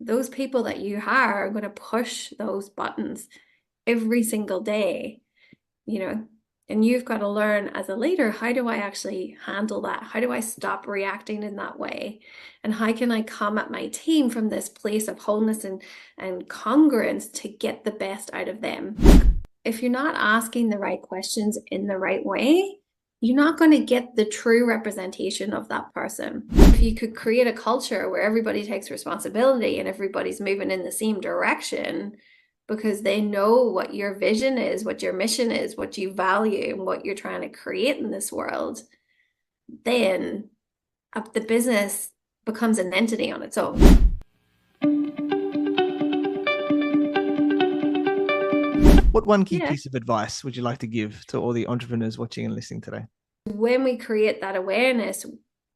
those people that you hire are going to push those buttons every single day, you know, and you've got to learn as a leader, how do I actually handle that? How do I stop reacting in that way? And how can I come at my team from this place of wholeness and congruence to get the best out of them? If you're not asking the right questions in the right way, you're not going to get the true representation of that person. If you could create a culture where everybody takes responsibility and everybody's moving in the same direction because they know what your vision is, what your mission is, what you value, and what you're trying to create in this world, then the business becomes an entity on its own. What one key piece of advice would you like to give to all the entrepreneurs watching and listening today? When we create that awareness,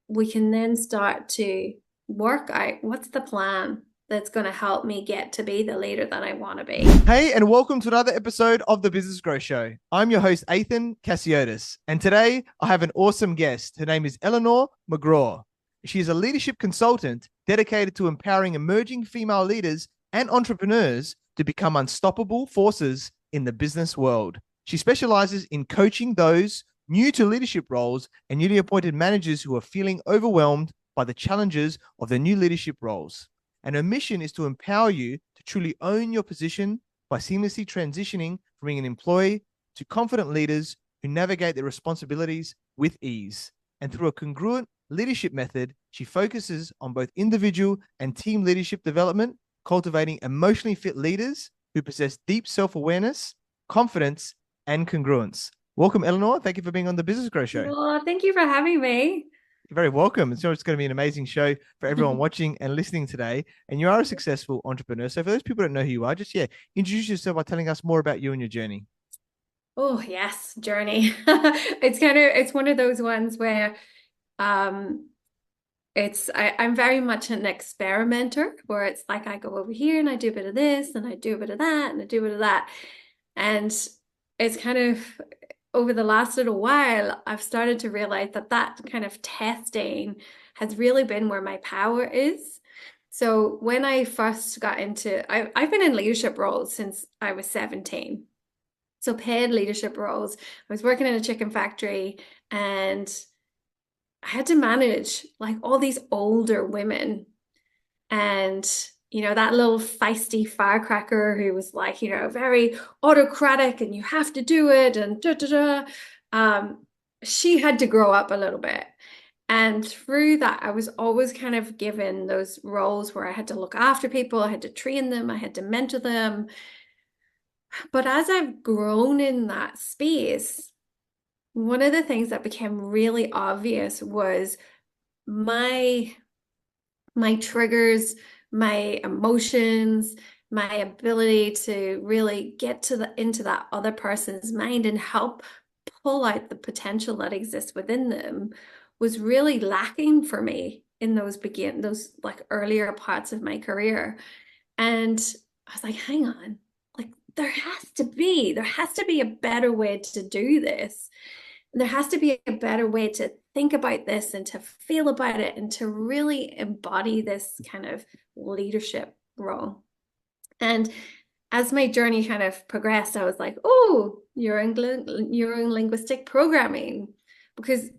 we can then start to work out what's the plan that's going to help me get to be the leader that I want to be. Hey, and welcome to another episode of the Business Growth Show. I'm your host, Athin Cassiotis, and today I have an awesome guest. Her name is Eleanor Megraw. She is a leadership consultant dedicated to empowering emerging female leaders and entrepreneurs to become unstoppable forces in the business world. She specializes in coaching those new to leadership roles and newly appointed managers who are feeling overwhelmed by the challenges of their new leadership roles. And her mission is to empower you to truly own your position by seamlessly transitioning from being an employee to confident leaders who navigate their responsibilities with ease. And through a congruent leadership method, she focuses on both individual and team leadership development, cultivating emotionally fit leaders who possess deep self-awareness, confidence, and congruence. Welcome, Eleanor. Thank you for being on the Business Growth Show. Oh, thank you for having me. You're very welcome. It's going to be an amazing show for everyone watching and listening today. And you are a successful entrepreneur. So for those people that don't know who you are, just introduce yourself by telling us more about you and your journey. Oh, yes, journey. It's one of those ones where I'm very much an experimenter, where it's like I go over here and I do a bit of this and I do a bit of that and I do a bit of that. And it's kind of over the last little while, I've started to realize that kind of testing has really been where my power is. So when I first got I've been in leadership roles since I was 17. So paid leadership roles. I was working in a chicken factory and I had to manage like all these older women and that little feisty firecracker who was like, very autocratic and you have to do it and she had to grow up a little bit. And through that, I was always kind of given those roles where I had to look after people, I had to train them, I had to mentor them. But as I've grown in that space, one of the things that became really obvious was my triggers, my emotions, my ability to really get into that other person's mind and help pull out the potential that exists within them was really lacking for me in those like earlier parts of my career. And I was like, hang on, like there has to be a better way to do this. There has to be a better way to think about this and to feel about it and to really embody this kind of leadership role. And as my journey kind of progressed, I was like, oh, neuro-linguistic programming. Because,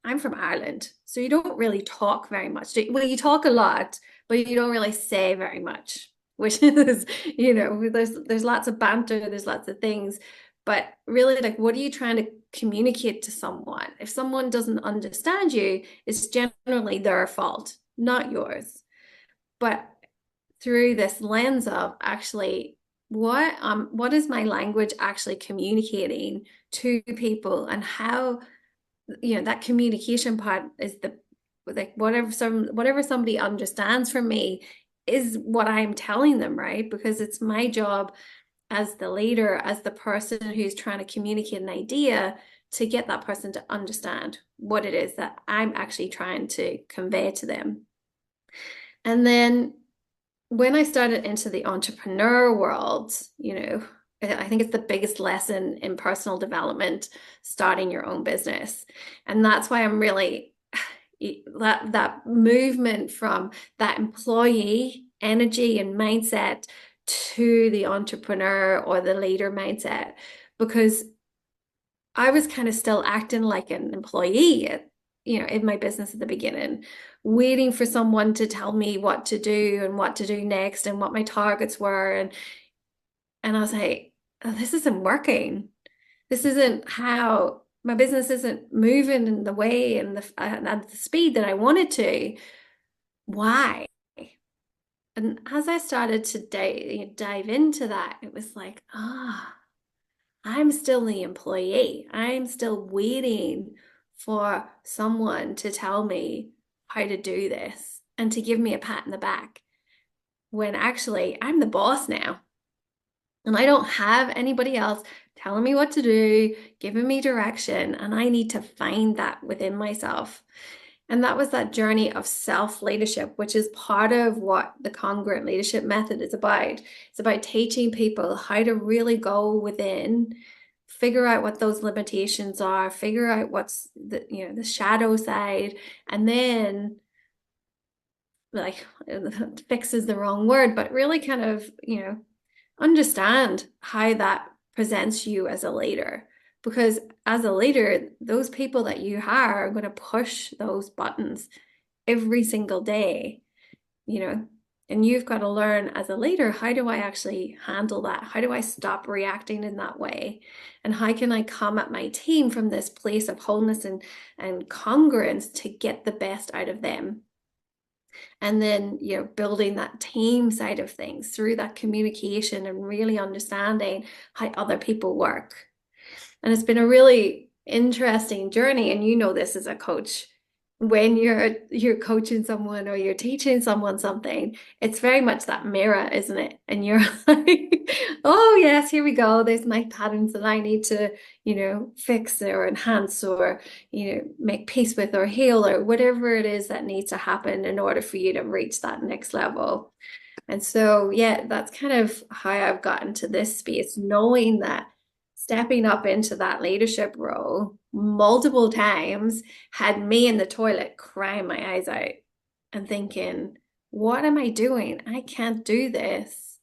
I'm from Ireland, so you don't really talk very much. Well, you talk a lot, but you don't really say very much, which is, there's lots of banter, there's lots of things. But really, like, what are you trying to communicate to someone? If someone doesn't understand you, it's generally their fault, not yours. But through this lens of actually, what is my language actually communicating to people, and how, that communication part is like whatever somebody understands from me is what I'm telling them, right? Because it's my job as the leader, as the person who's trying to communicate an idea, to get that person to understand what it is that I'm actually trying to convey to them. And then when I started into the entrepreneur world, I think it's the biggest lesson in personal development, starting your own business. And that's why I'm really that movement from that employee energy and mindset to the entrepreneur or the leader mindset, because I was kind of still acting like an employee in my business at the beginning, waiting for someone to tell me what to do and what to do next and what my targets were. And I was like, oh, this isn't working. This isn't how my business isn't moving in the way and at the speed that I wanted to. Why? And as I started to dive into that, it was like, I'm still the employee. I'm still waiting for someone to tell me how to do this and to give me a pat in the back, when actually I'm the boss now. And I don't have anybody else telling me what to do, giving me direction. And I need to find that within myself. And that was that journey of self-leadership, which is part of what the Congruent leadership method is about. It's about teaching people how to really go within, figure out what those limitations are, figure out what's the shadow side, and then, like, fix is the wrong word, but really kind of, understand how that presents you as a leader. Because as a leader, those people that you hire are going to push those buttons every single day, you know, and you've got to learn as a leader, how do I actually handle that? How do I stop reacting in that way? And how can I come at my team from this place of wholeness and congruence to get the best out of them? And then, building that team side of things through that communication and really understanding how other people work. And it's been a really interesting journey. And this as a coach, when you're coaching someone or you're teaching someone something, it's very much that mirror, isn't it? And you're like, oh yes, here we go. There's my patterns that I need to, fix or enhance or, make peace with or heal or whatever it is that needs to happen in order for you to reach that next level. And so, yeah, that's kind of how I've gotten to this space, knowing that stepping up into that leadership role multiple times had me in the toilet crying my eyes out and thinking, what am I doing? I can't do this.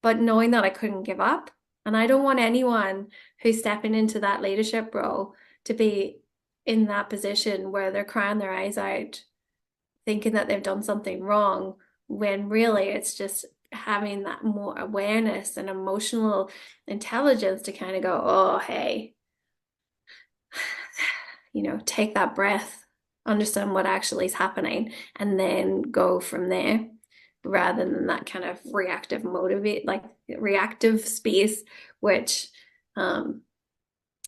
But knowing that I couldn't give up. And I don't want anyone who's stepping into that leadership role to be in that position where they're crying their eyes out, thinking that they've done something wrong, when really it's just having that more awareness and emotional intelligence to kind of go, oh, hey, take that breath, understand what actually is happening, and then go from there, rather than that kind of reactive space, which,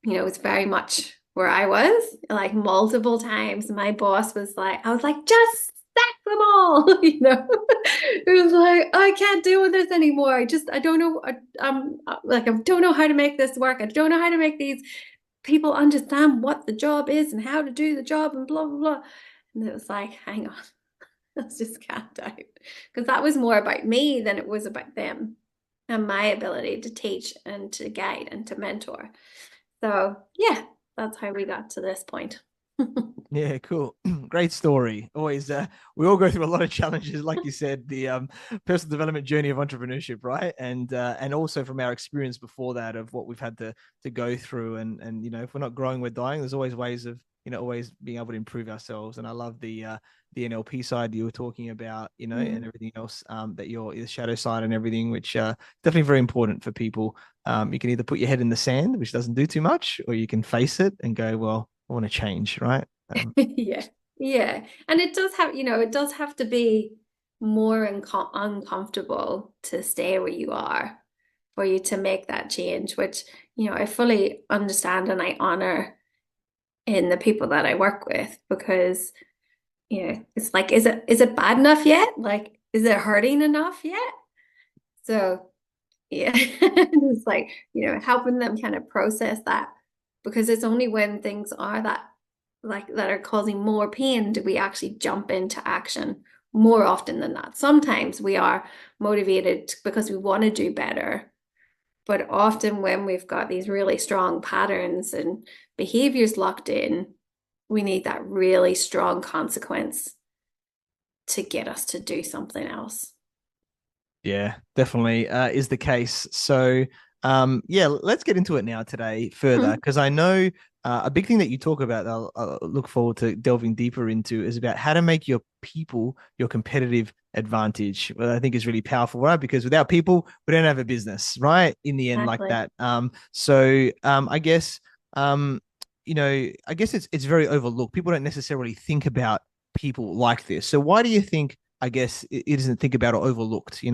it's very much where I was. Like, multiple times my boss was like, I was like, just sack them all. It was like, I can't deal with this anymore. I don't know. I don't know how to make this work. I don't know how to make these people understand what the job is and how to do the job and blah, blah, blah. And it was like, hang on, let's just calm down. Because that was more about me than it was about them and my ability to teach and to guide and to mentor. So yeah, that's how we got to this point. Yeah, cool. Great story. Always, we all go through a lot of challenges, like you said, the personal development journey of entrepreneurship, right? And also from our experience before that of what we've had to go through, and if we're not growing, we're dying. There's always ways of always being able to improve ourselves. And I love the NLP side you were talking about, and everything else, that the shadow side and everything, which definitely very important for people. You can either put your head in the sand, which doesn't do too much, or you can face it and go, well, I want to change, right? Yeah. Yeah. And it does have to be more uncomfortable to stay where you are for you to make that change, which, I fully understand and I honor in the people that I work with, because, it's like, is it bad enough yet? Like, is it hurting enough yet? So yeah, it's like, helping them kind of process that, because it's only when things are that are causing more pain do we actually jump into action more often than not. Sometimes we are motivated because we want to do better, but often when we've got these really strong patterns and behaviors locked in, we need that really strong consequence to get us to do something else. Yeah, definitely is the case. So, yeah, let's get into it now today further Mhm. because I know a big thing that you talk about, I'll look forward to delving deeper into, is about how to make your people your competitive advantage. Well, I think is really powerful, right? Because without people, we don't have a business, right? In the end, like Exactly. that. So I guess, um, I guess it's very overlooked. People don't necessarily think about people like this. So why do you think? I guess it isn't think about or overlooked, in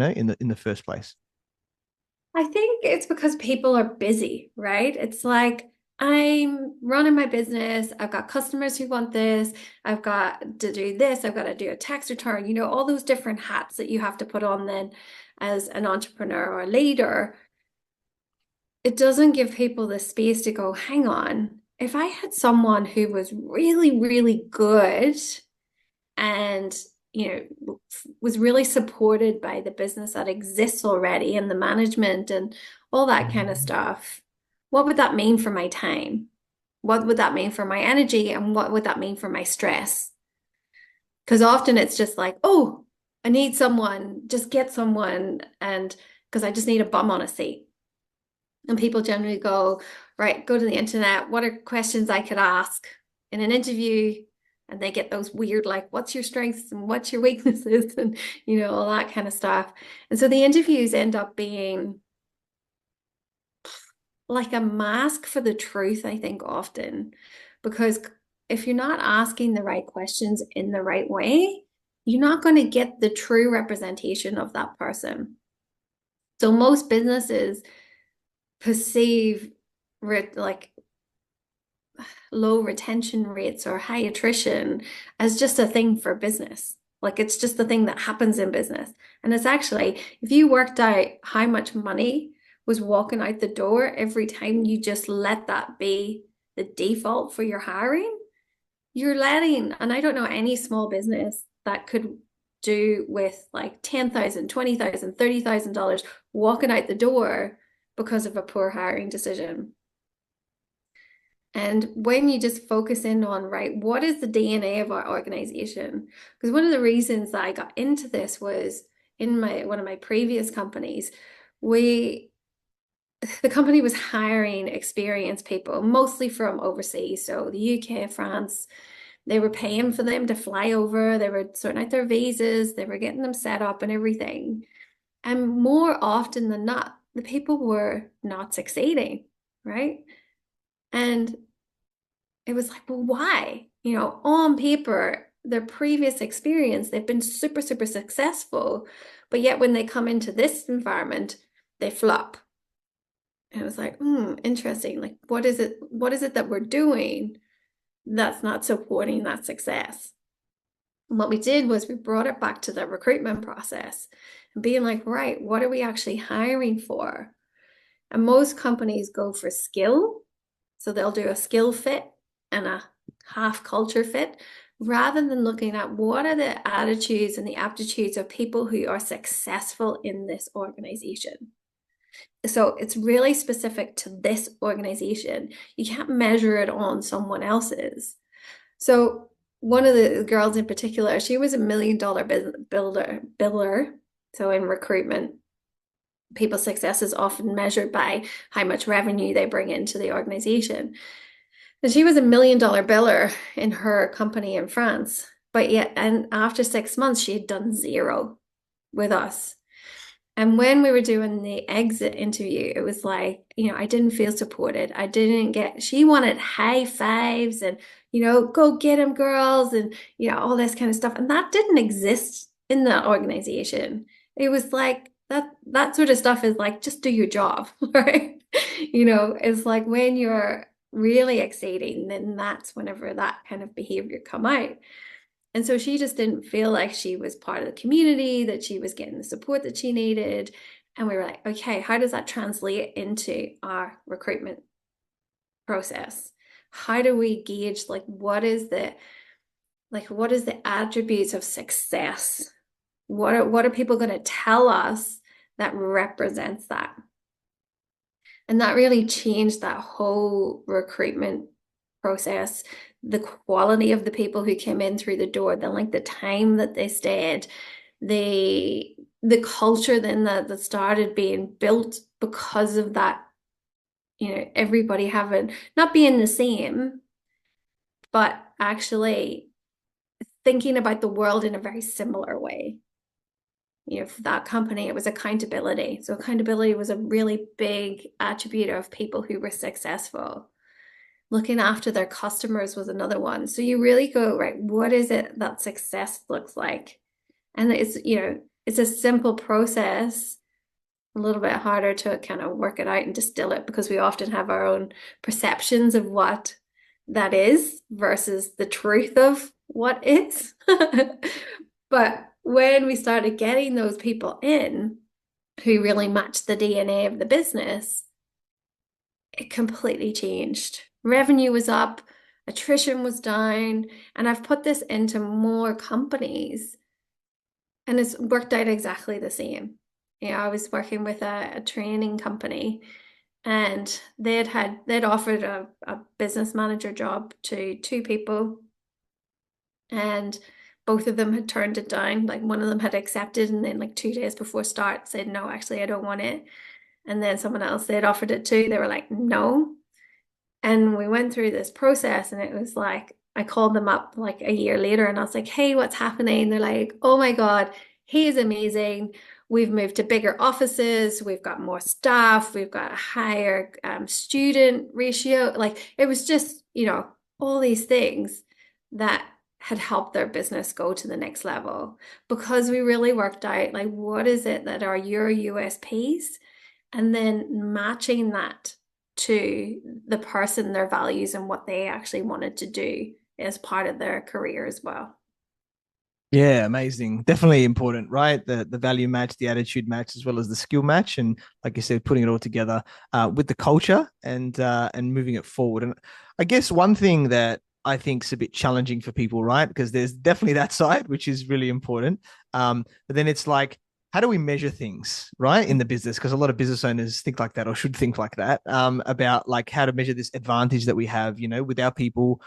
the first place. I think it's because people are busy, right? It's like I'm running my business. I've got customers who want this. I've got to do this. I've got to do a tax return, all those different hats that you have to put on then as an entrepreneur or a leader. It doesn't give people the space to go, hang on. If I had someone who was really, really good and was really supported by the business that exists already and the management and all that kind of stuff, what would that mean for my time? What would that mean for my energy? And what would that mean for my stress? Because often it's just like, oh, I need someone, just get someone, and because I just need a bum on a seat. And people generally go, right, go to the internet. What are questions I could ask in an interview? And they get those weird, like, what's your strengths and what's your weaknesses and, all that kind of stuff. And so the interviews end up being like a mask for the truth, I think, often, because if you're not asking the right questions in the right way, you're not going to get the true representation of that person. So most businesses perceive like low retention rates or high attrition as just a thing for business. Like it's just the thing that happens in business. And it's actually, if you worked out how much money was walking out the door every time you just let that be the default for your hiring, you're letting, and I don't know any small business that could do with like 10,000, 20,000, $30,000 walking out the door because of a poor hiring decision. And when you just focus in on, right, what is the DNA of our organization? Because one of the reasons that I got into this was in my one of my previous companies, we the company was hiring experienced people, mostly from overseas, so the UK, France. They were paying for them to fly over, they were sorting out their visas, they were getting them set up and everything. And more often than not, the people were not succeeding, right? And it was like, well, why? On paper, their previous experience, they've been super, super successful. But yet when they come into this environment, they flop. And it was like, interesting. Like, what is it that we're doing that's not supporting that success? And what we did was we brought it back to the recruitment process and being like, right, what are we actually hiring for? And most companies go for skill. So they'll do a skill fit and a half culture fit rather than looking at what are the attitudes and the aptitudes of people who are successful in this organization. So it's really specific to this organization. You can't measure it on someone else's. So one of the girls in particular, she was $1 million biller. So in recruitment, people's success is often measured by how much revenue they bring into the organization. And she was $1 million biller in her company in France. But yet, and after 6 months, she had done zero with us. And when we were doing the exit interview, it was like, I didn't feel supported. I didn't get, she wanted high fives and, go get them, girls, and, all this kind of stuff. And that didn't exist in that organization. It was like, that sort of stuff is like, just do your job, right? It's like when you're really exceeding, then that's whenever that kind of behavior come out. And so she just didn't feel like she was part of the community, that she was getting the support that she needed. And we were like, okay, how does that translate into our recruitment process? How do we gauge what is the attributes of success? What are people going to tell us that represents that? And that really changed that whole recruitment process, the quality of the people who came in through the door, the length of time that they stayed, the culture then that started being built because of that, everybody having not being the same, but actually thinking about the world in a very similar way. For that company, it was accountability. So accountability was a really big attribute of people who were successful. Looking after their customers was another one. So you really go, right, what is it that success looks like? And it's a simple process, a little bit harder to kind of work it out and distill it because we often have our own perceptions of what that is versus the truth of what is. But when we started getting those people in who really matched the DNA of the business, it completely changed. Revenue was up, attrition was down, and I've put this into more companies and it's worked out exactly the same. I was working with a training company and they'd offered a business manager job to two people and both of them had turned it down. Like one of them had accepted and then like 2 days before start said, no, actually, I don't want it. And then someone else they'd offered it to, they were like, no. And we went through this process and it was like, I called them up like a year later and I was like, hey, what's happening? They're like, oh my God, he is amazing. We've moved to bigger offices. We've got more staff. We've got a higher student ratio. Like it was just, all these things that had helped their business go to the next level because we really worked out like, what is it that are your USPs? And then matching that to the person, their values, and what they actually wanted to do as part of their career as well. Yeah, amazing. Definitely important, right? The value match, the attitude match, as well as the skill match, and like you said, putting it all together with the culture and moving it forward. And I guess one thing that I think is a bit challenging for people, right? Because there's definitely that side, which is really important. But then it's like, how do we measure things, right, in the business? Because a lot of business owners think like that or should think like that about like how to measure this advantage that we have, with our people,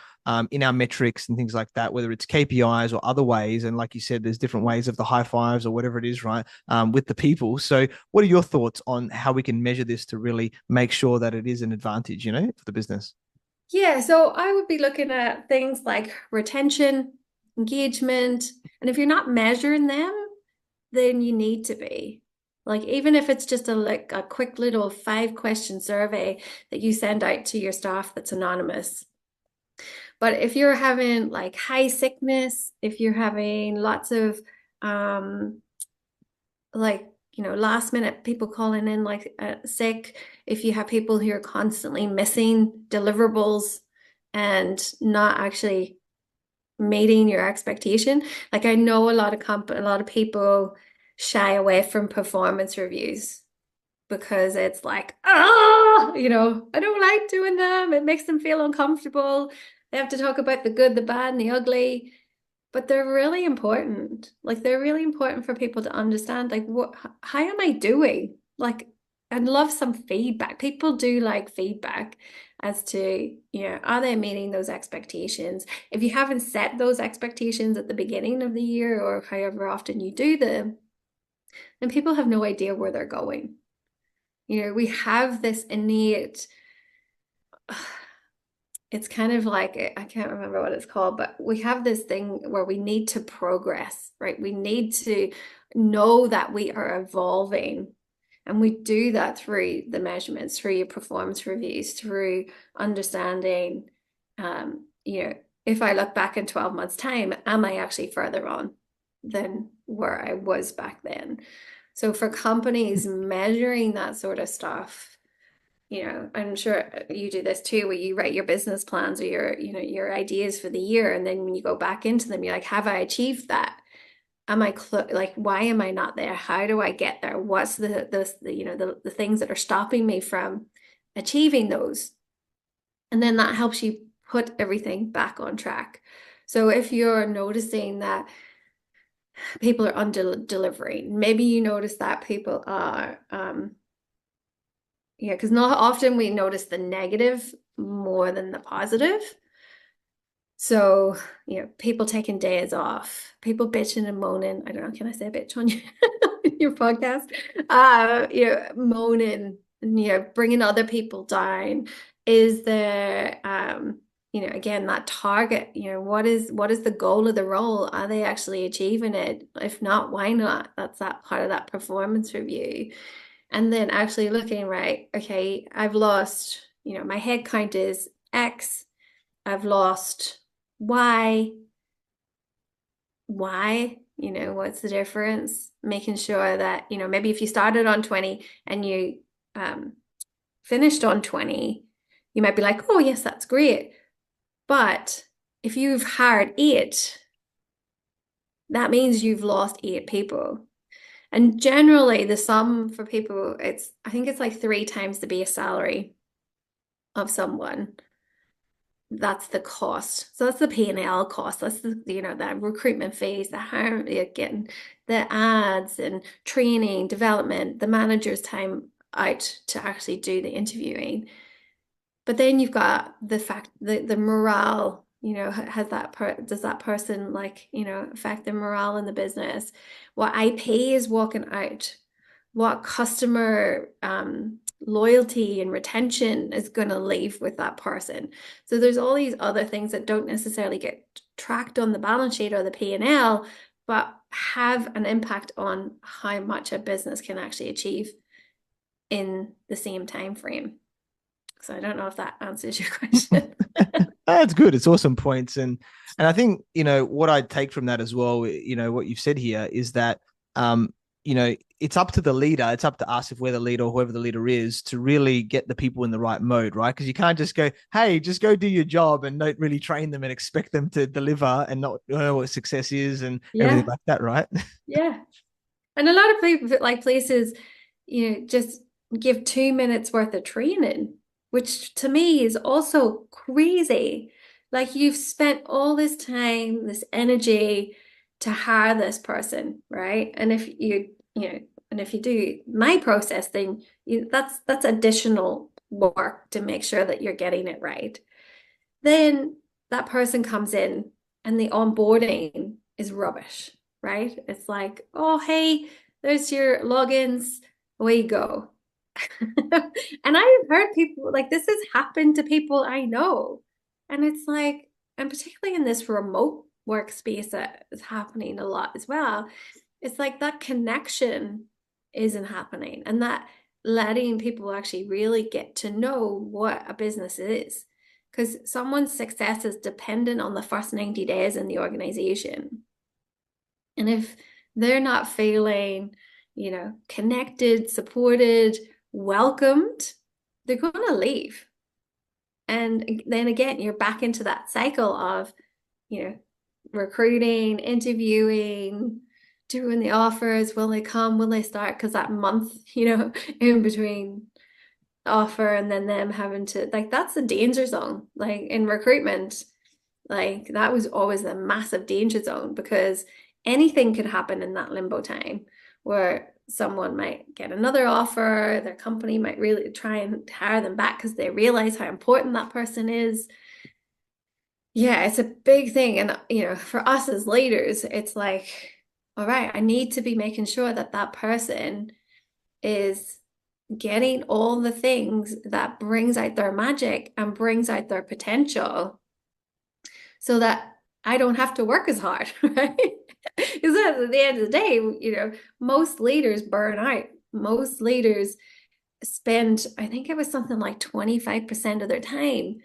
in our metrics and things like that, whether it's KPIs or other ways. And like you said, there's different ways of the high fives or whatever it is, right, with the people. So what are your thoughts on how we can measure this to really make sure that it is an advantage, for the business? Yeah, so I would be looking at things like retention, engagement, and if you're not measuring them, then you need to be. Like even if it's just a quick little 5-question survey that you send out to your staff that's anonymous. But if you're having like high sickness, if you're having lots of like last minute people calling in like sick, if you have people who are constantly missing deliverables and not actually meeting your expectation, like I know a lot of people shy away from performance reviews because it's like, I don't like doing them. It makes them feel uncomfortable. They have to talk about the good, the bad, and the ugly. But they're really important. Like they're really important for people to understand, like how am I doing? Like I'd love some feedback. People do like feedback as to, are they meeting those expectations? If you haven't set those expectations at the beginning of the year or however often you do them, then people have no idea where they're going. We have this innate, it's kind of like, I can't remember what it's called, but we have this thing where we need to progress, right? We need to know that we are evolving. And we do that through the measurements, through your performance reviews, through understanding, if I look back in 12 months' time, am I actually further on than where I was back then? So for companies measuring that sort of stuff, I'm sure you do this too, where you write your business plans or your ideas for the year. And then when you go back into them, you're like, have I achieved that? Am I like, why am I not there? How do I get there? What's the things that are stopping me from achieving those? And then that helps you put everything back on track. So if you're noticing that people are under delivering, maybe you notice that people are, because not often we notice the negative more than the positive. So, people taking days off, people bitching and moaning. I don't know, can I say bitch on your podcast? Moaning and, bringing other people down. Is there, again, that target, what is the goal of the role? Are they actually achieving it? If not, why not? That's that part of that performance review. And then actually looking, right, okay, I've lost, my head count is X. I've lost Y. What's the difference? Making sure that, maybe if you started on 20 and you finished on 20, you might be like, oh, yes, that's great. But if you've hired 8, that means you've lost 8 people. And generally, the sum for people, I think it's like 3 times the base salary of someone. That's the cost. So that's the P&L cost. That's that recruitment phase, the hiring, getting the ads and training, development, the manager's time out to actually do the interviewing. But then you've got the fact that the morale, does that person affect the morale in the business? What IP is walking out? What customer loyalty and retention is going to leave with that person? So there's all these other things that don't necessarily get tracked on the balance sheet or the P&L, but have an impact on how much a business can actually achieve in the same time frame. So I don't know if that answers your question. That's good. It's awesome points. And I think, what I take from that as well, what you've said here is that it's up to the leader, it's up to us if we're the leader or whoever the leader is to really get the people in the right mode, right? Because you can't just go, hey, just go do your job and don't really train them and expect them to deliver and not know what success is and everything Yeah. like that, right? Yeah. And a lot of people, like places, just give 2 minutes worth of training, which to me is also crazy. Like you've spent all this time, this energy to hire this person, right? And if you do my process, then that's additional work to make sure that you're getting it right. Then that person comes in and the onboarding is rubbish, right? It's like, oh, hey, there's your logins, away you go. And I've heard people like this has happened to people I know. And it's like, and particularly in this remote workspace that is happening a lot as well, it's like that connection isn't happening and that letting people actually really get to know what a business is. Because someone's success is dependent on the first 90 days in the organization. And if they're not feeling, connected, supported, welcomed, they're going to leave. And then again, you're back into that cycle of, you know, recruiting, interviewing, doing the offers. Will they come? Will they start? Because that month, in between offer and then them having to, like, that's the danger zone. Like in recruitment, like that was always a massive danger zone because anything could happen in that limbo time where someone might get another offer, their company might really try and hire them back because they realize how important that person is. Yeah, it's a big thing. And, for us as leaders, it's like, all right, I need to be making sure that that person is getting all the things that brings out their magic and brings out their potential so that I don't have to work as hard, right? Because at the end of the day, most leaders burn out. Most leaders spend, I think it was something like 25% of their time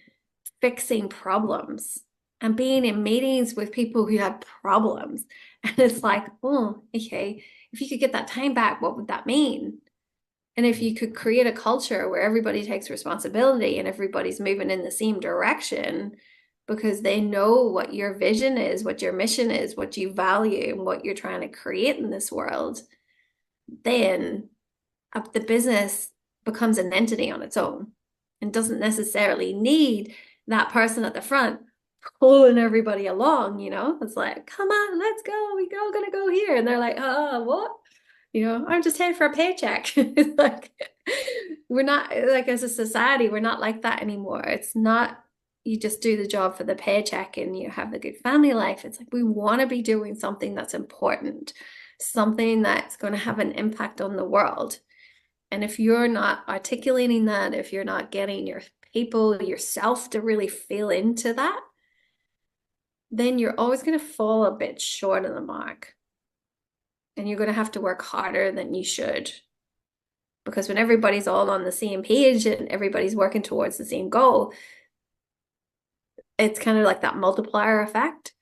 fixing problems and being in meetings with people who had problems. And it's like, oh, okay, if you could get that time back, what would that mean? And if you could create a culture where everybody takes responsibility and everybody's moving in the same direction because they know what your vision is, what your mission is, what you value, and what you're trying to create in this world, then the business becomes an entity on its own and doesn't necessarily need that person at the front pulling everybody along, It's like, come on, let's go. We all gonna go here. And they're like, what? I'm just here for a paycheck. Like we're not like as a society, we're not like that anymore. It's not, you just do the job for the paycheck and you have the good family life. It's like we want to be doing something that's important, something that's going to have an impact on the world. And if you're not articulating that, if you're not getting your people, yourself to really feel into that, then you're always going to fall a bit short of the mark. And you're going to have to work harder than you should. Because when everybody's all on the same page and everybody's working towards the same goal, it's kind of like that multiplier effect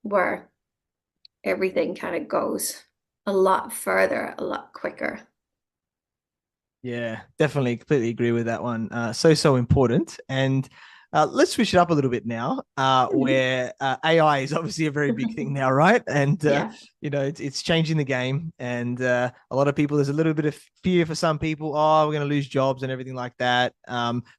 where everything kind of goes a lot further, a lot quicker. Yeah, definitely, completely agree with that one. So important. And let's switch it up a little bit now, where AI is obviously a very big thing now, right? And Yeah. it's changing the game, and a lot of people, there's a little bit of fear for some people. Oh, we're going to lose jobs and everything like that.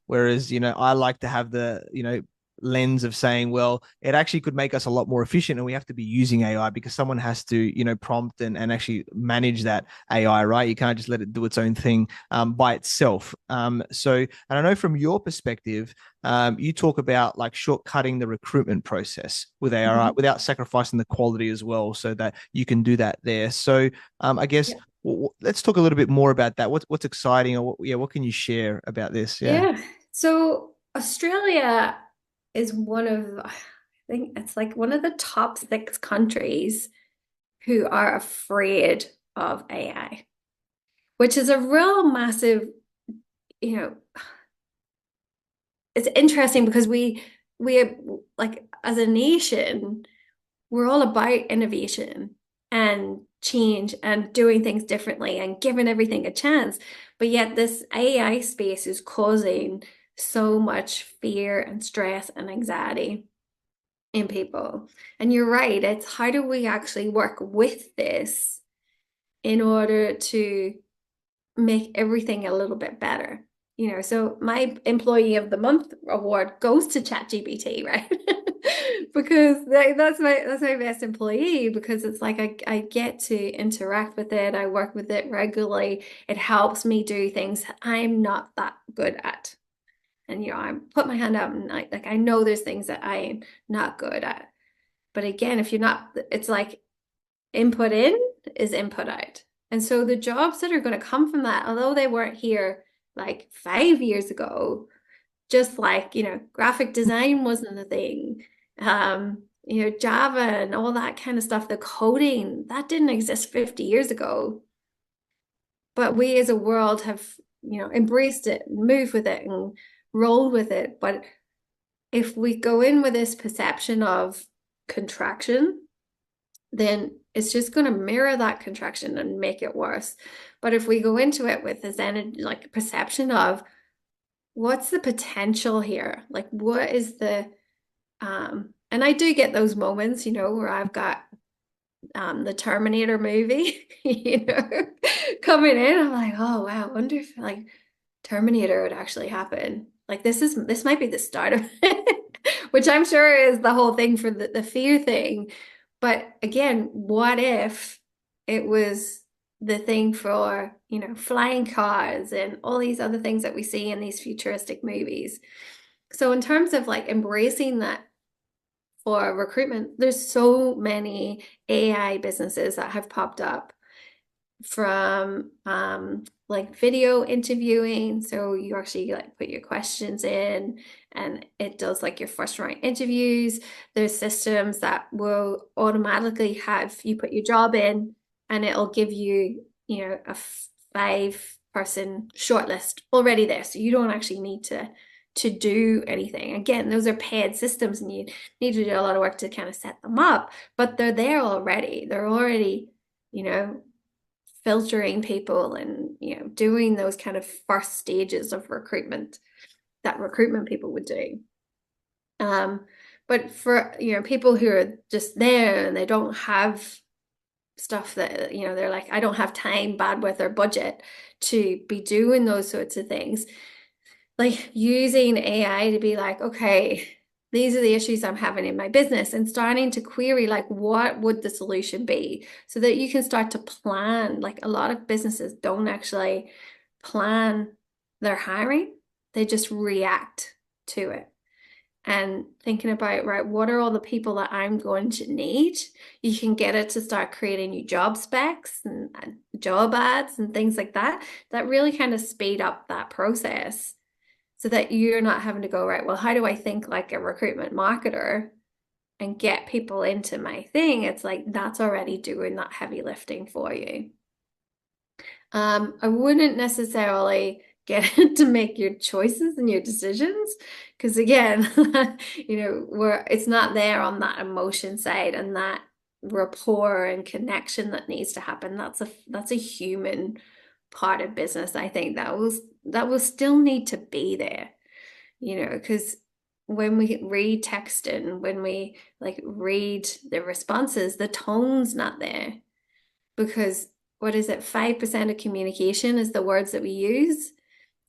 Whereas I like to have the lens of saying, well, it actually could make us a lot more efficient, and we have to be using AI because someone has to prompt and actually manage that AI, right? You can't just let it do its own thing by itself. And I know from your perspective, you talk about like shortcutting the recruitment process with AI Mhm. without sacrificing the quality as well, so that you can do that there. So I guess Yeah. let's talk a little bit more about that. What's exciting, or what can you share about this? Yeah. Yeah. So Australia is one of, I think it's like one of the top 6 countries who are afraid of AI, which is a real massive, you know, it's interesting because we like as a nation, we're all about innovation and change and doing things differently and giving everything a chance. But yet this AI space is causing so much fear and stress and anxiety in people. And you're right, it's how do we actually work with this in order to make everything a little bit better. So my employee of the month award goes to ChatGPT, right? Because that's my best employee because it's like I get to interact with it, I work with it regularly. It helps me do things I'm not that good at. And I put my hand up and I know there's things that I'm not good at. But again, if you're not, it's like input in is input out. And so the jobs that are going to come from that, although they weren't here like 5 years ago, just like, graphic design wasn't a thing. Java and all that kind of stuff, the coding, that didn't exist 50 years ago. But we as a world have, embraced it, moved with it, and rolled with it. But if we go in with this perception of contraction, then it's just going to mirror that contraction and make it worse. But if we go into it with this energy, like perception of what's the potential here, like what is and I do get those moments, where I've got the Terminator movie, coming in. I'm like, oh wow, I wonder if like Terminator would actually happen. Like this might be the start of it, which I'm sure is the whole thing for the fear thing. But again, what if it was the thing for, flying cars and all these other things that we see in these futuristic movies? So in terms of like embracing that for recruitment, there's so many AI businesses that have popped up from like video interviewing. So you actually like put your questions in and it does like your first round interviews. There's systems that will automatically have you put your job in and it'll give you, a 5-person shortlist already there. So you don't actually need to do anything. Again, those are paid systems and you need to do a lot of work to kind of set them up, but they're there already. They're already, you know, filtering people and doing those kind of first stages of recruitment that recruitment people would do. But for people who are just there and they don't have stuff that they're like, I don't have time, bandwidth, or budget to be doing those sorts of things, like using AI to be like, okay, these are the issues I'm having in my business, and starting to query like what would the solution be so that you can start to plan. Like a lot of businesses don't actually plan their hiring, they just react to it. and thinking about, right, what are all the people that I'm going to need? You can get it to start creating new job specs and job ads and things like that, that really kind of speed up that process so that you're not having to go, right, well, how do I think like a recruitment marketer and get people into my thing? It's like that's already doing that heavy lifting for you. I wouldn't necessarily get it to make your choices and your decisions because again, it's not there on that emotion side and that rapport and connection that needs to happen. That's a human part of business. I think that will still need to be there, because when we read text and when we like read the responses, the tone's not there because what is it? 5% of communication is the words that we use.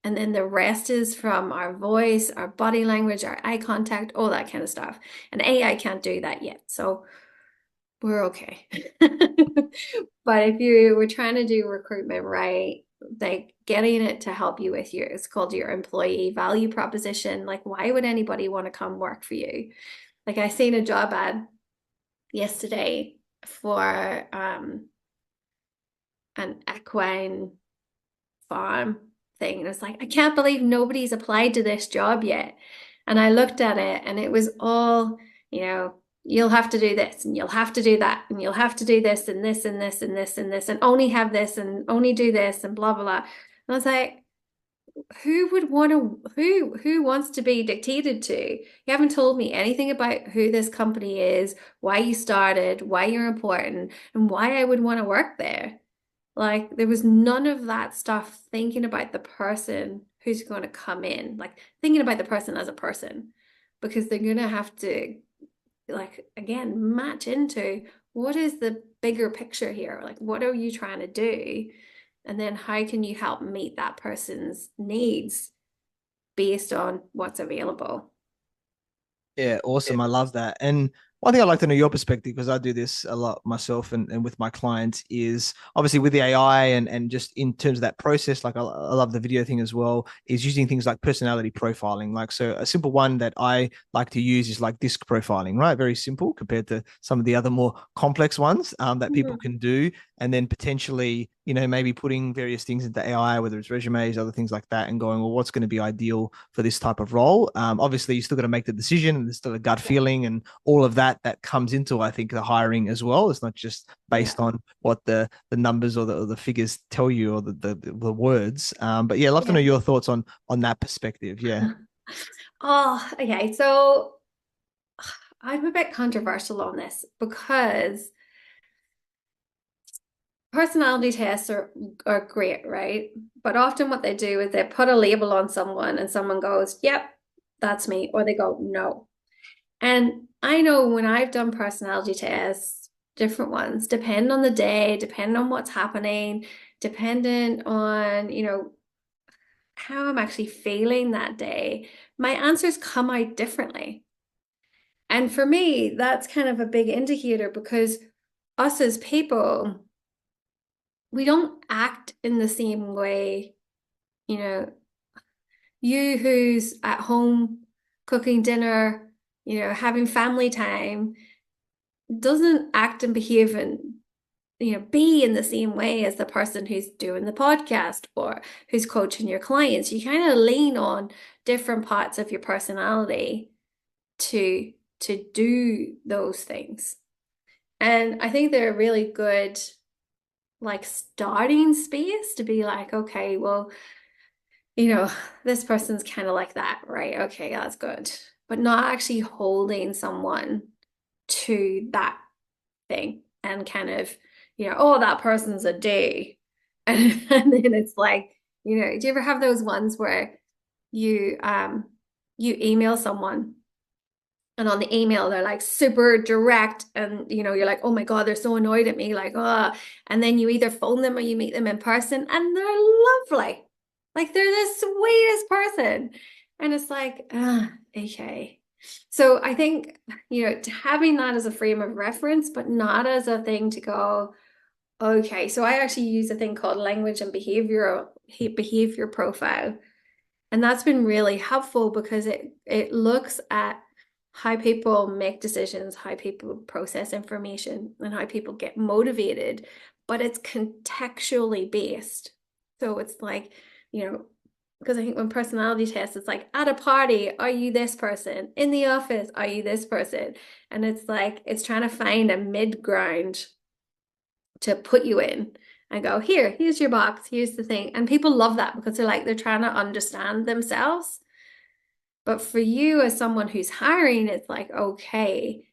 And then the rest is from our voice, our body language, our eye contact, all that kind of stuff. And AI can't do that yet. So we're okay. But if you were trying to do recruitment right, like getting it to help you with it's called your employee value proposition. Like, why would anybody want to come work for you? Like, I seen a job ad yesterday for an equine farm thing. And it's like, I can't believe nobody's applied to this job yet. And I looked at it and it was all, you'll have to do this and you'll have to do that and you'll have to do this and this and this and this and this and only have this and only do this and blah, blah, blah. And I was like, who wants to be dictated to? You haven't told me anything about who this company is, why you started, why you're important, and why I would want to work there. Like there was none of that stuff thinking about the person who's going to come in, like thinking about the person as a person, because they're going to have to, like, again, match into what is the bigger picture here? Like, what are you trying to do? And then how can you help meet that person's needs based on what's available? Yeah, awesome. I love that. And one thing I'd like to know your perspective, because I do this a lot myself and with my clients, is obviously with the AI and just in terms of that process, like I love the video thing as well, is using things like personality profiling. Like, so a simple one that I like to use is like disc profiling, right? Very simple compared to some of the other more complex ones that people can do. And then potentially, maybe putting various things into AI, whether it's resumes, other things like that, and going, well, what's going to be ideal for this type of role? Obviously, you still got to make the decision, and there's still a gut feeling and all of that comes into, I think, the hiring as well. It's not just based on what the numbers or the figures tell you or the words. But yeah, I'd love to know your thoughts on that perspective. Yeah. Oh, okay. So I'm a bit controversial on this because personality tests are great, right? But often what they do is they put a label on someone and someone goes, yep, that's me. Or they go, no. And I know when I've done personality tests, different ones, depend on the day, depend on what's happening, dependent on, how I'm actually feeling that day, my answers come out differently. And for me, that's kind of a big indicator because us as people, we don't act in the same way. You know, you who's at home cooking dinner, having family time, doesn't act and behave and be in the same way as the person who's doing the podcast or who's coaching your clients. You kind of lean on different parts of your personality to do those things. And I think they're a really good like starting space to be like, okay, well, this person's kind of like that, right? Okay, that's good. But not actually holding someone to that thing and kind of, oh, that person's a D. And then it's like, do you ever have those ones where you email someone and on the email they're like super direct and you're like, oh my God, they're so annoyed at me, like, oh, and then you either phone them or you meet them in person and they're lovely. Like they're the sweetest person. And it's like, okay. So I think, having that as a frame of reference, but not as a thing to go, okay. So I actually use a thing called language and behavior profile. And that's been really helpful because it looks at how people make decisions, how people process information, and how people get motivated, but it's contextually based. So it's like, you know, because I think when personality tests, it's like at a party, are you this person? In the office, are you this person? And it's like, it's trying to find a mid ground to put you in and go, here's your box, here's the thing. And people love that because they're trying to understand themselves. But for you as someone who's hiring, it's like, okay,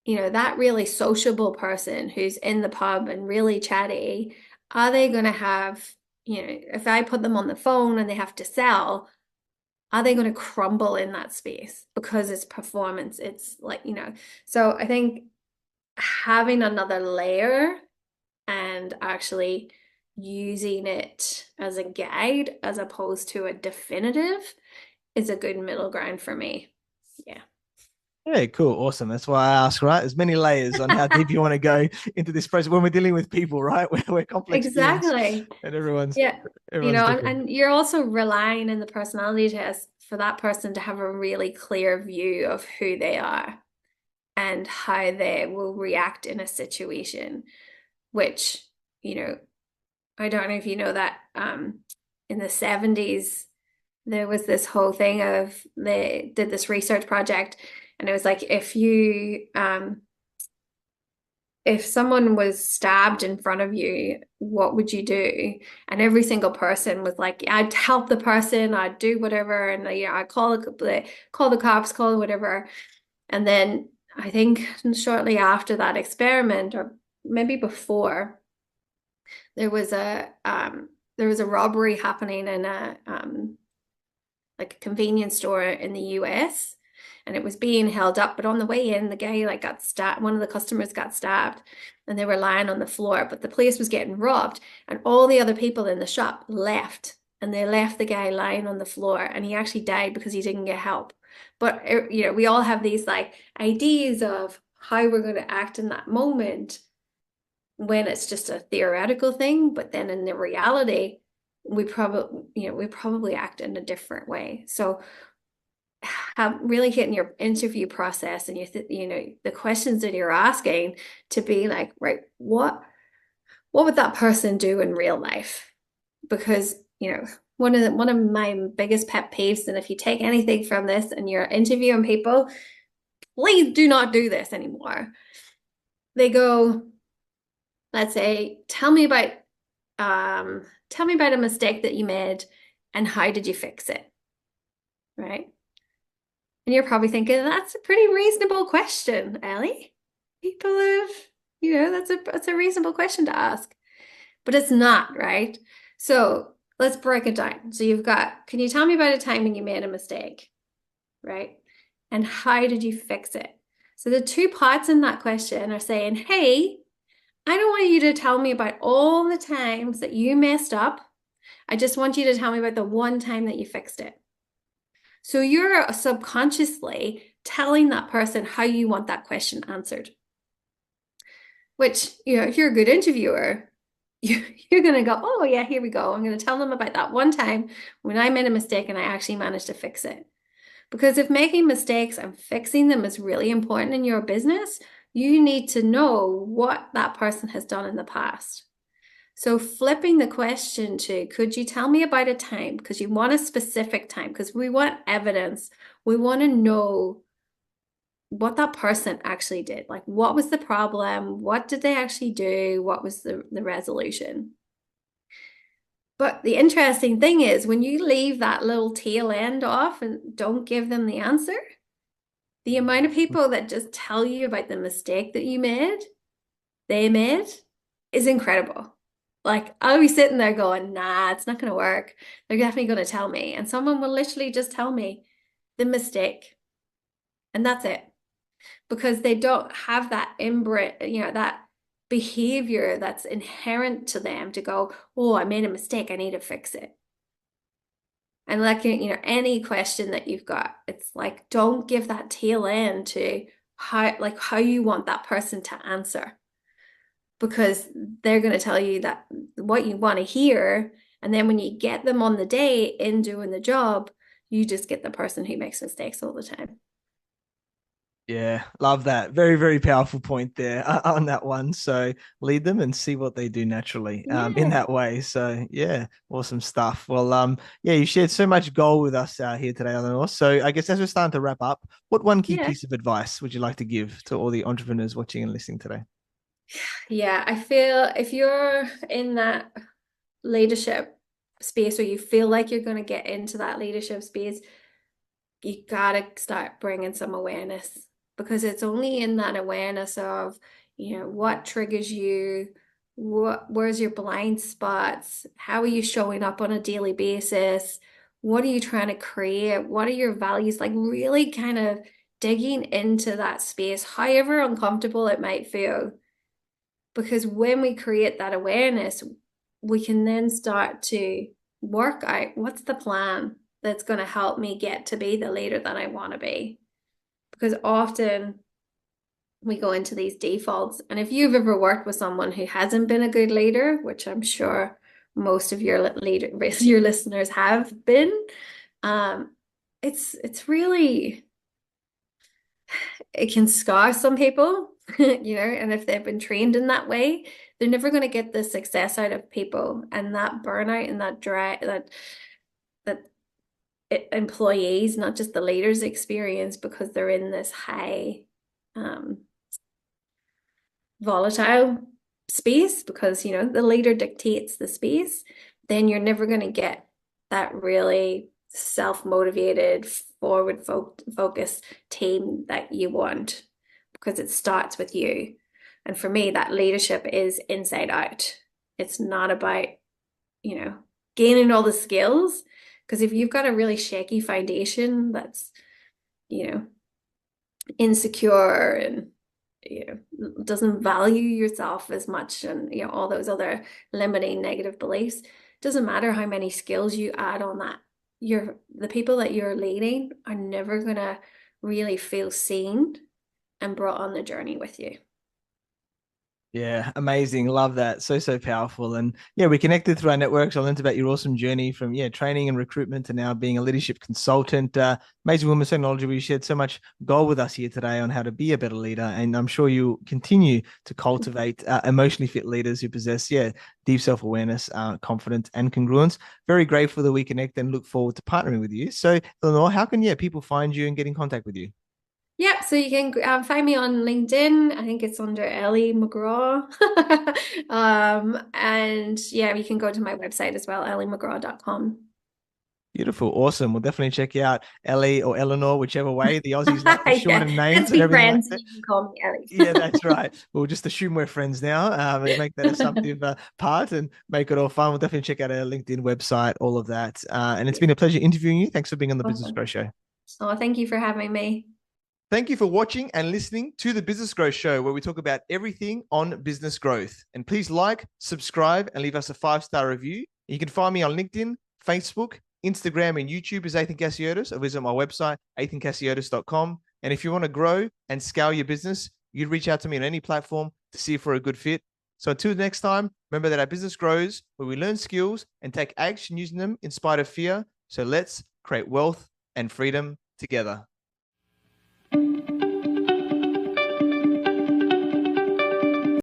that really sociable person who's in the pub and really chatty, are they going to have, if I put them on the phone and they have to sell, are they going to crumble in that space because it's performance? It's like, so I think having another layer and actually using it as a guide as opposed to a definitive is a good middle ground for me. Yeah. Yeah, cool, awesome. That's why I ask, right? There's many layers on how deep you want to go into this process when we're dealing with people, right? We're complex beings, Exactly. and everyone's Yeah. everyone's different. And you're also relying in the personality test for that person to have a really clear view of who they are and how they will react in a situation, which, I don't know if you know that in the 70s, there was this whole thing of they did this research project, and it was like if someone was stabbed in front of you, what would you do? And every single person was like, I'd help the person, I'd do whatever, and I'd call the cops, call whatever. And then I think shortly after that experiment, or maybe before, there was a robbery happening in a like a convenience store in the US, and it was being held up, but on the way in the guy like got stabbed, one of the customers got stabbed, and they were lying on the floor, but the place was getting robbed, and all the other people in the shop left, and they left the guy lying on the floor, and he actually died because he didn't get help. But we all have these like ideas of how we're going to act in that moment when it's just a theoretical thing, but then in the reality, we probably act in a different way. So have really hitting your interview process and the questions that you're asking to be like, right, what would that person do in real life? Because one of my biggest pet peeves, and if you take anything from this and you're interviewing people, please do not do this anymore. They go, let's say, tell me about a mistake that you made and how did you fix it? Right? And you're probably thinking, that's a pretty reasonable question, Ellie. People have, that's a reasonable question to ask. But it's not, right? So let's break it down. So can you tell me about a time when you made a mistake? Right? And how did you fix it? So the two parts in that question are saying, hey, I don't want you to tell me about all the times that you messed up. I just want you to tell me about the one time that you fixed it. So you're subconsciously telling that person how you want that question answered. Which, if you're a good interviewer, you're going to go, oh, yeah, here we go. I'm going to tell them about that one time when I made a mistake and I actually managed to fix it. Because if making mistakes and fixing them is really important in your business, you need to know what that person has done in the past. So flipping the question to, could you tell me about a time? Because you want a specific time, because we want evidence. We want to know what that person actually did. Like, what was the problem? What did they actually do? What was the resolution? But the interesting thing is when you leave that little tail end off and don't give them the answer, the amount of people that just tell you about the mistake that they made, is incredible. Like, I'll be sitting there going, nah, it's not going to work. They're definitely going to tell me. And someone will literally just tell me the mistake. And that's it. Because they don't have that that behavior that's inherent to them to go, oh, I made a mistake, I need to fix it. And like, any question that you've got, it's like, don't give that tail end to how you want that person to answer, because they're going to tell you that what you want to hear. And then when you get them on the day in doing the job, you just get the person who makes mistakes all the time. Yeah, love that. Very, very powerful point there on that one. So lead them and see what they do naturally in Yeah. that way. So yeah, awesome stuff. Well, yeah, you shared so much gold with us here today, Eleanor. So I guess as we're starting to wrap up, what one key Yeah. piece of advice would you like to give to all the entrepreneurs watching and listening today? Yeah. I feel if you're in that leadership space or you feel like you're going to get into that leadership space, you gotta start bringing some awareness because it's only in that awareness of, what triggers you, where's your blind spots, how are you showing up on a daily basis, what are you trying to create, what are your values, like really kind of digging into that space, however uncomfortable it might feel. Because when we create that awareness, we can then start to work out what's the plan that's going to help me get to be the leader that I want to be. Because often we go into these defaults. And if you've ever worked with someone who hasn't been a good leader, which I'm sure most of your listeners have been, um, it's really it can scar some people, and if they've been trained in that way, they're never going to get the success out of people. And that burnout and that drive that employees, not just the leaders, experience because they're in this high um, volatile space because the leader dictates the space, then you're never going to get that really self-motivated, forward focused team that you want because it starts with you. And for me, that leadership is inside out. It's not about, you know, gaining all the skills. Because if you've got a really shaky foundation that's, you know, insecure and doesn't value yourself as much and all those other limiting negative beliefs, doesn't matter how many skills you add on that, the people that you're leading are never gonna really feel seen and brought on the journey with you. Yeah, amazing. Love that. So, so powerful. And yeah, we connected through our networks. I learned about your awesome journey from, yeah, training and recruitment to now being a leadership consultant. Amazing woman, so knowledgeable. You shared so much gold with us here today on how to be a better leader. And I'm sure you continue to cultivate emotionally fit leaders who possess, yeah, deep self-awareness, confidence, and congruence. Very grateful that we connect and look forward to partnering with you. So, Eleanor, how can, yeah, people find you and get in contact with you? Yep, so you can find me on LinkedIn. I think it's under Ellie McGraw. And yeah, you can go to my website as well, ellieMcGraw.com. Beautiful. Awesome. We'll definitely check out Ellie or Eleanor, whichever way. The Aussies love to Yeah, shorten names let's and be everything like friends. that. You can call me Yeah, Ellie. that's right. We'll just assume we're friends now and make that assumptive part and make it all fun. We'll definitely check out our LinkedIn website, all of that. And it's Yeah, been a pleasure interviewing you. Thanks for being on the Business Growth awesome. Show. Oh, thank you for having me. Thank you for watching and listening to the Business Growth Show, where we talk about everything on business growth. And please like, subscribe, and leave us a 5-star review. You can find me on LinkedIn, Facebook, Instagram, and YouTube as Athin Cassiotis, or visit my website, athincassiotis.com. And if you want to grow and scale your business, you'd reach out to me on any platform to see if we're a good fit. So until next time, remember that our business grows where we learn skills and take action using them in spite of fear. So let's create wealth and freedom together.